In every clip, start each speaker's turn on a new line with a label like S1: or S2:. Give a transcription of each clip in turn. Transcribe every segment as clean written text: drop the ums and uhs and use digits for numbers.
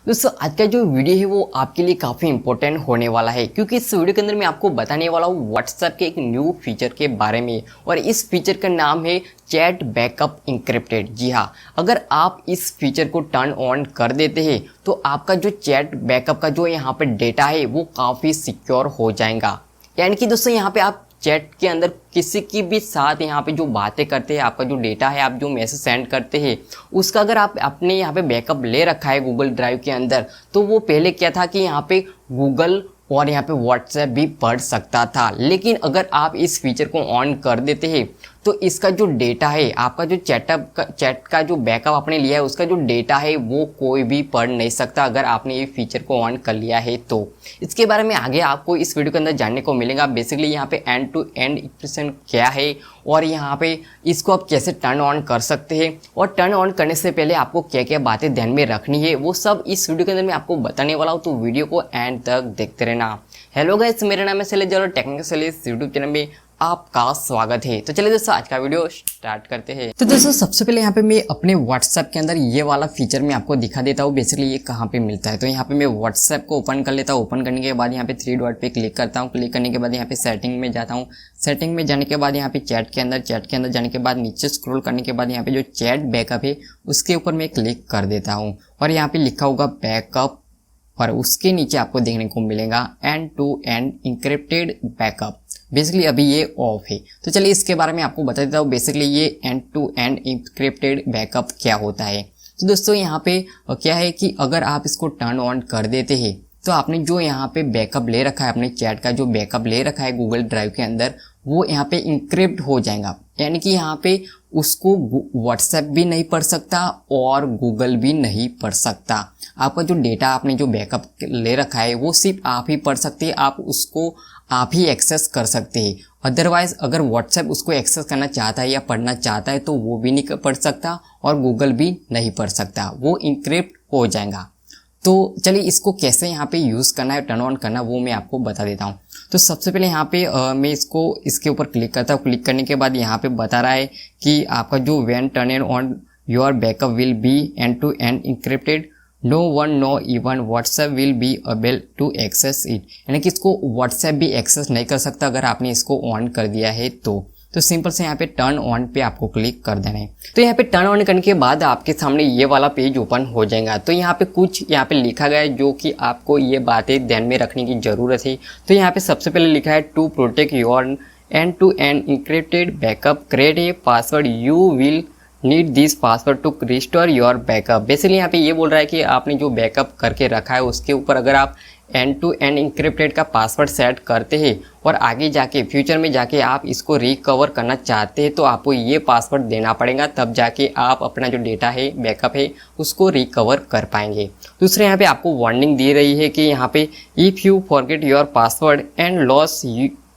S1: दोस्तों आज का जो वीडियो है वो आपके लिए काफ़ी इंपॉर्टेंट होने वाला है, क्योंकि इस वीडियो के अंदर मैं आपको बताने वाला हूँ व्हाट्सएप के एक न्यू फीचर के बारे में। और इस फीचर का नाम है चैट बैकअप इंक्रिप्टेड। जी हाँ, अगर आप इस फीचर को टर्न ऑन कर देते हैं तो आपका जो चैट बैकअप का जो यहाँ पे डेटा है वो काफ़ी सिक्योर हो जाएगा। यानी कि दोस्तों यहाँ पे आप चैट के अंदर किसी की भी साथ यहाँ पे जो बातें करते हैं, आपका जो डेटा है, आप जो मैसेज सेंड करते हैं, उसका अगर आप अपने यहाँ पे बैकअप ले रखा है गूगल ड्राइव के अंदर, तो वो पहले क्या था कि यहाँ पे गूगल और यहाँ पे व्हाट्सएप भी पढ़ सकता था। लेकिन अगर आप इस फीचर को ऑन कर देते हैं तो इसका जो डेटा है, आपका जो चैट का जो बैकअप आपने लिया है, उसका जो डेटा है वो कोई भी पढ़ नहीं सकता अगर आपने ये फीचर को ऑन कर लिया है तो। इसके बारे में आगे आपको इस वीडियो के अंदर जानने को मिलेगा। बेसिकली यहाँ पे एंड टू एंड इंक्रिप्शन क्या है और यहाँ पे इसको आप कैसे टर्न ऑन कर सकते हैं, और टर्न ऑन करने से पहले आपको क्या क्या बातें ध्यान में रखनी है, वो सब इस वीडियो के अंदर मैं आपको बताने वाला हूँ। तो वीडियो को एंड तक देखते रहना। हेलो गाइस, मेरा नाम है शैलेश और टेक्निकल शैलेश यूट्यूब चैनल में आपका स्वागत है। तो चलिए दोस्तों आज का वीडियो स्टार्ट करते हैं। तो दोस्तों सबसे पहले यहाँ पे मैं अपने व्हाट्सएप के अंदर ये वाला फीचर मैं आपको दिखा देता हूँ। बेसिकली ये कहाँ पे मिलता है, तो यहाँ पे मैं व्हाट्सएप को ओपन कर लेता हूँ। ओपन करने के बाद यहाँ पे थ्री डॉट पे क्लिक करता हूँ। क्लिक करने के बाद यहाँ पे सेटिंग में जाता हूँ। सेटिंग में जाने के बाद यहाँ पे चैट के अंदर जाने के बाद नीचे स्क्रॉल करने के बाद यहाँ पे जो चैट बैकअप है उसके ऊपर मैं क्लिक कर देता हूँ और यहाँ पे लिखा होगा बैकअप, और उसके नीचे आपको देखने को मिलेगा end to end encrypted backup. Basically अभी ये ऑफ है, तो चलिए इसके बारे में आपको बता देता हूँ। बेसिकली ये end to end encrypted backup क्या होता है। तो दोस्तों यहाँ पे क्या है कि अगर आप इसको टर्न ऑन कर देते हैं तो आपने जो यहाँ पे बैकअप ले रखा है, अपने चैट का जो बैकअप ले रखा है गूगल ड्राइव के अंदर, वो यहाँ पे इंक्रिप्ट हो जाएगा। यानी कि यहाँ पे उसको व्हाट्सएप भी नहीं पढ़ सकता और गूगल भी नहीं पढ़ सकता। आपका जो डेटा, आपने जो बैकअप ले रखा है, वो सिर्फ आप ही पढ़ सकते हैं, आप उसको आप ही एक्सेस कर सकते हैं। अदरवाइज अगर व्हाट्सएप उसको एक्सेस करना चाहता है या पढ़ना चाहता है तो वो भी नहीं पढ़ सकता और गूगल भी नहीं पढ़ सकता, वो इंक्रिप्ट हो जाएगा। तो चलिए इसको कैसे यहाँ पे यूज़ करना है, टर्न ऑन करना, वो मैं आपको बता देता हूँ। तो सबसे पहले यहाँ पे मैं इसके ऊपर क्लिक करता हूँ। क्लिक करने के बाद यहाँ पे बता रहा है कि आपका जो when turn on your backup will be end to end encrypted, no one no even WhatsApp will be able to access it. यानी कि इसको व्हाट्सएप भी एक्सेस नहीं कर सकता अगर आपने इसको ऑन कर दिया है तो सिंपल से यहाँ पे टर्न ऑन पे आपको क्लिक कर देना है। तो यहाँ पे टर्न ऑन करने के बाद आपके सामने ये वाला पेज ओपन हो जाएगा। तो यहाँ पे कुछ यहाँ पे लिखा गया है जो कि आपको ये बातें ध्यान में रखने की जरूरत है। तो यहाँ पे सबसे पहले लिखा है to protect your end to end encrypted backup, create a password, you will need this password to restore your backup. Basically यहाँ पे ये बोल रहा है कि आपने जो बैकअप करके रखा है उसके ऊपर अगर आप एंड टू एंड इंक्रिप्टेड का पासवर्ड सेट करते हैं और आगे जाके फ्यूचर में जाके आप इसको रिकवर करना चाहते हैं तो आपको ये पासवर्ड देना पड़ेगा, तब जाके आप अपना जो डेटा है, बैकअप है, उसको रिकवर कर पाएंगे। दूसरे यहाँ पे आपको वार्निंग दी रही है कि यहाँ पे if you forget your password and loss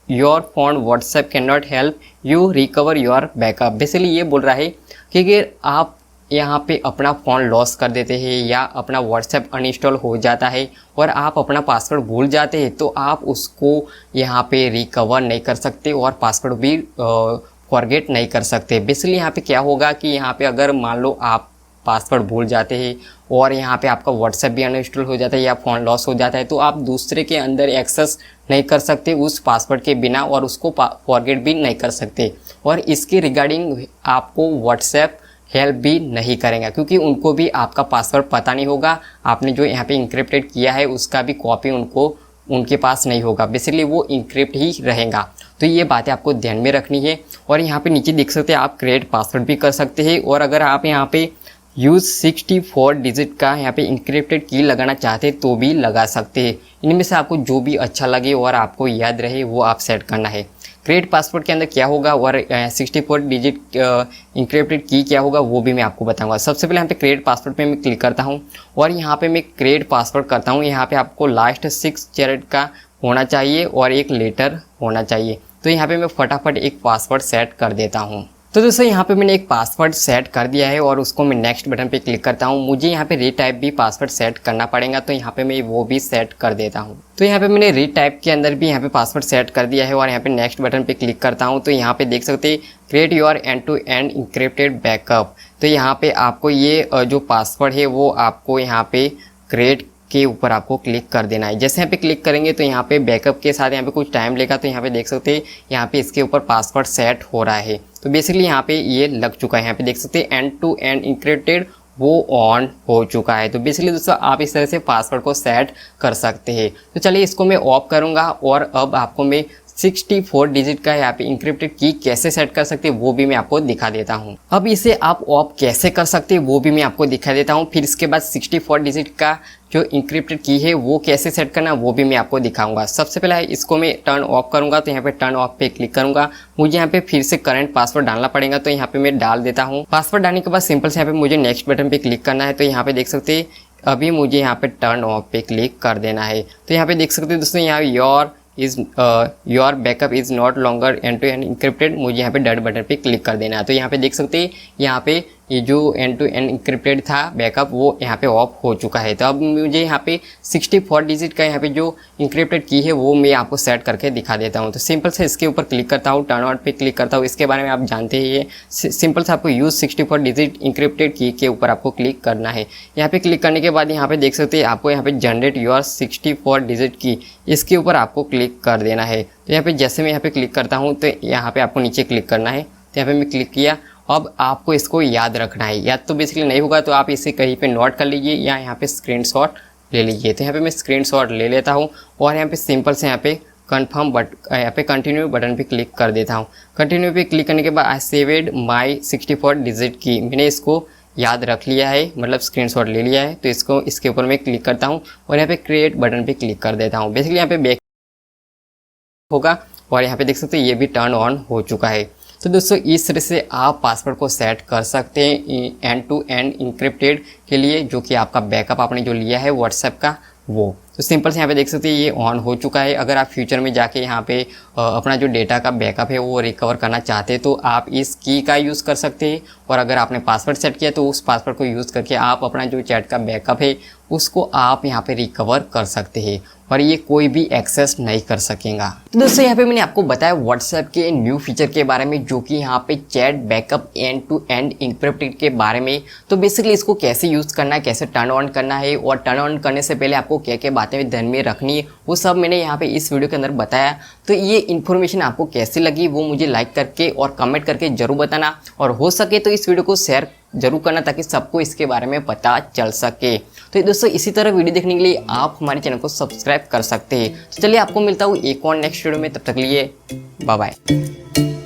S1: your phone, WhatsApp can not help you recover your backup. Basically ये बोल रहा है कि अगर आप यहाँ पे अपना फ़ोन लॉस कर देते हैं या अपना व्हाट्सएप अनइंस्टॉल हो जाता है और आप अपना पासवर्ड भूल जाते हैं तो आप उसको यहाँ पे रिकवर नहीं कर सकते और पासवर्ड भी फॉरगेट नहीं कर सकते। बेसिकली यहाँ पे क्या होगा कि यहाँ पे अगर मान लो आप पासवर्ड भूल जाते हैं और यहाँ पे आपका व्हाट्सएप भी अनइंस्टॉल हो जाता है या फ़ोन लॉस हो जाता है तो आप दूसरे के अंदर एक्सेस नहीं कर सकते उस पासवर्ड के बिना और उसको फॉरगेट भी नहीं कर सकते। और इसके रिगार्डिंग आपको व्हाट्सएप हेल्प भी नहीं करेंगे क्योंकि उनको भी आपका पासवर्ड पता नहीं होगा। आपने जो यहाँ पे इंक्रिप्टेड किया है उसका भी कॉपी उनके पास नहीं होगा। बेसिकली वो इंक्रिप्ट ही रहेगा। तो ये बातें आपको ध्यान में रखनी है। और यहाँ पे नीचे देख सकते हैं आप क्रिएट पासवर्ड भी कर सकते हैं, और अगर आप यहाँ पे यूज़ 64 डिजिट का यहाँ पे इंक्रिप्टेड की लगाना चाहते हैं तो भी लगा सकते हैं। इनमें से आपको जो भी अच्छा लगे और आपको याद रहे वो आप सेट करना है। क्रिएट पासवर्ड के अंदर क्या होगा और 64 डिजिट इंक्रिप्टेड की क्या होगा वो भी मैं आपको बताऊंगा। सबसे पहले यहाँ पे क्रिएट पासवर्ड पे मैं क्लिक करता हूँ और यहाँ पे मैं क्रिएट पासवर्ड करता हूँ। यहाँ पे आपको लास्ट 6 कैरेक्टर का होना चाहिए और एक लेटर होना चाहिए। तो यहाँ पे मैं फटाफट एक पासवर्ड सेट कर देता हूँ। तो दोस्तों यहाँ पे मैंने एक पासवर्ड सेट कर दिया है और उसको मैं नेक्स्ट बटन पे क्लिक करता हूँ। मुझे यहाँ पे रीटाइप भी पासवर्ड सेट करना पड़ेगा, तो यहाँ पे मैं वो भी सेट कर देता हूँ। तो यहाँ पे मैंने रीटाइप के अंदर भी यहाँ पे पासवर्ड सेट कर दिया है और यहाँ पे नेक्स्ट बटन पे क्लिक करता हूँ। तो यहाँ पे देख सकते हैं create your end to end encrypted backup. तो यहाँ पे आपको ये जो पासवर्ड है वो आपको यहाँ पे क्रिएट के ऊपर आपको क्लिक कर देना है। जैसे यहाँ पे क्लिक करेंगे तो यहाँ पे बैकअप के साथ यहाँ पे कुछ टाइम लेगा, तो यहाँ पे देख सकते हैं यहाँ पे इसके ऊपर पासवर्ड सेट हो रहा है। तो बेसिकली यहाँ पे ये लग चुका है। यहाँ पे देख सकते हैं एंड टू एंड इंक्रिप्टेड वो ऑन हो चुका है। तो बेसिकली दोस्तों आप इस तरह से पासवर्ड को सेट कर सकते हैं। तो चलिए इसको मैं ऑफ करूँगा और अब आपको मैं 64 डिजिट का यहाँ पे इंक्रिप्टेड की कैसे सेट कर सकते हैं वो भी मैं आपको दिखा देता हूँ। अब इसे आप ऑफ कैसे कर सकते हैं वो भी मैं आपको दिखा देता हूँ। फिर इसके बाद 64 डिजिट का जो इंक्रिप्टेड की है वो कैसे सेट करना वो भी मैं आपको दिखाऊंगा। सबसे पहले इसको मैं टर्न ऑफ करूंगा, तो यहाँ पे टर्न ऑफ पे क्लिक करूंगा। मुझे यहाँ पे फिर से करंट पासवर्ड डालना पड़ेगा, तो यहाँ पे मैं डाल देता हूँ। पासवर्ड डालने के बाद सिंपल से यहाँ पे मुझे नेक्स्ट बटन पे क्लिक करना है। तो यहाँ पे देख सकते हैं अभी मुझे यहाँ पे टर्न ऑफ पे क्लिक कर देना है। तो यहाँ पे देख सकते हैं दोस्तों यहाँ your backup is not longer end to end encrypted, मुझे यहाँ पे डन बटन पे क्लिक कर देना है। तो यहाँ पे देख सकते हैं यहाँ पे ये जो एंड टू एंड इंक्रिप्टेड था बैकअप वो यहाँ पे ऑफ हो चुका है। तो अब मुझे यहाँ पे 64 डिजिट का यहाँ पे जो इंक्रिप्टेड की है वो मैं आपको सेट करके दिखा देता हूँ। तो सिंपल से इसके ऊपर क्लिक करता हूँ, टर्न ऑन पे क्लिक करता हूँ। इसके बारे में आप जानते ही है, सिंपल से आपको यूज़ 64 डिजिट इंक्रिप्टेड की के ऊपर आपको क्लिक करना है। यहाँ पे क्लिक करने के बाद यहाँ पे देख सकते हैं आपको यहाँ पे जनरेट योर 64 डिजिट की, इसके ऊपर आपको क्लिक कर देना है। तो यहाँ पे जैसे मैं यहाँ पे क्लिक करता हूँ तो यहाँ पे आपको नीचे क्लिक करना है। तो यहाँ पे मैं क्लिक किया। अब आपको इसको याद रखना है, या तो बेसिकली नहीं होगा तो आप इसे कहीं पे नोट कर लीजिए या यहाँ पे स्क्रीनशॉट ले लीजिए। तो यहाँ पे मैं स्क्रीनशॉट ले लेता हूँ और यहाँ पे सिंपल से यहाँ पे कंफर्म यहाँ पे कंटिन्यू बटन पे क्लिक कर देता हूँ। कंटिन्यू पे क्लिक करने के बाद आई सेव्ड माई 64 डिजिट की, मैंने इसको याद रख लिया है, मतलब स्क्रीनशॉट ले लिया है। तो इसको इसके ऊपर मैं क्लिक करता हूँ और यहाँ पे क्रिएट बटन पे क्लिक कर देता हूँ। बेसिकली यहाँ पे बैक होगा और यहाँ पे देख सकते हैं ये भी टर्न ऑन हो चुका है। तो दोस्तों इस तरह से आप पासवर्ड को सेट कर सकते हैं एंड टू एंड इंक्रिप्टेड के लिए, जो कि आपका बैकअप आपने जो लिया है व्हाट्सएप का वो। तो सिंपल से यहाँ पे देख सकते हैं ये ऑन हो चुका है। अगर आप फ्यूचर में जाके यहाँ पे अपना जो डेटा का बैकअप है वो रिकवर करना चाहते हैं तो आप इस की का यूज़ कर सकते हैं। और अगर आपने पासवर्ड सेट किया तो उस पासवर्ड को यूज़ करके आप अपना जो चैट का बैकअप है उसको आप यहाँ पे रिकवर कर सकते हैं और ये कोई भी एक्सेस नहीं कर सकेगा। तो दोस्तों यहाँ पे मैंने आपको बताया व्हाट्सएप के न्यू फीचर के बारे में, जो कि यहाँ पे chat backup end to end encrypted के बारे में। तो बेसिकली इसको कैसे यूज़ करना है, कैसे टर्न ऑन करना है और टर्न ऑन करने से पहले आपको क्या क्या बातें ध्यान में रखनी है, वो सब मैंने यहाँ पे इस वीडियो के अंदर बताया। तो ये इन्फॉर्मेशन आपको कैसी लगी वो मुझे लाइक करके और कमेंट करके जरूर बताना, और हो सके तो इस वीडियो को शेयर जरूर करना ताकि सबको इसके बारे में पता चल सके। तो दोस्तों इसी तरह वीडियो देखने के लिए आप हमारे चैनल को सब्सक्राइब कर सकते हैं। तो चलिए आपको मिलता हूँ एक और नेक्स्ट वीडियो में, तब तक के लिए बाय बाय।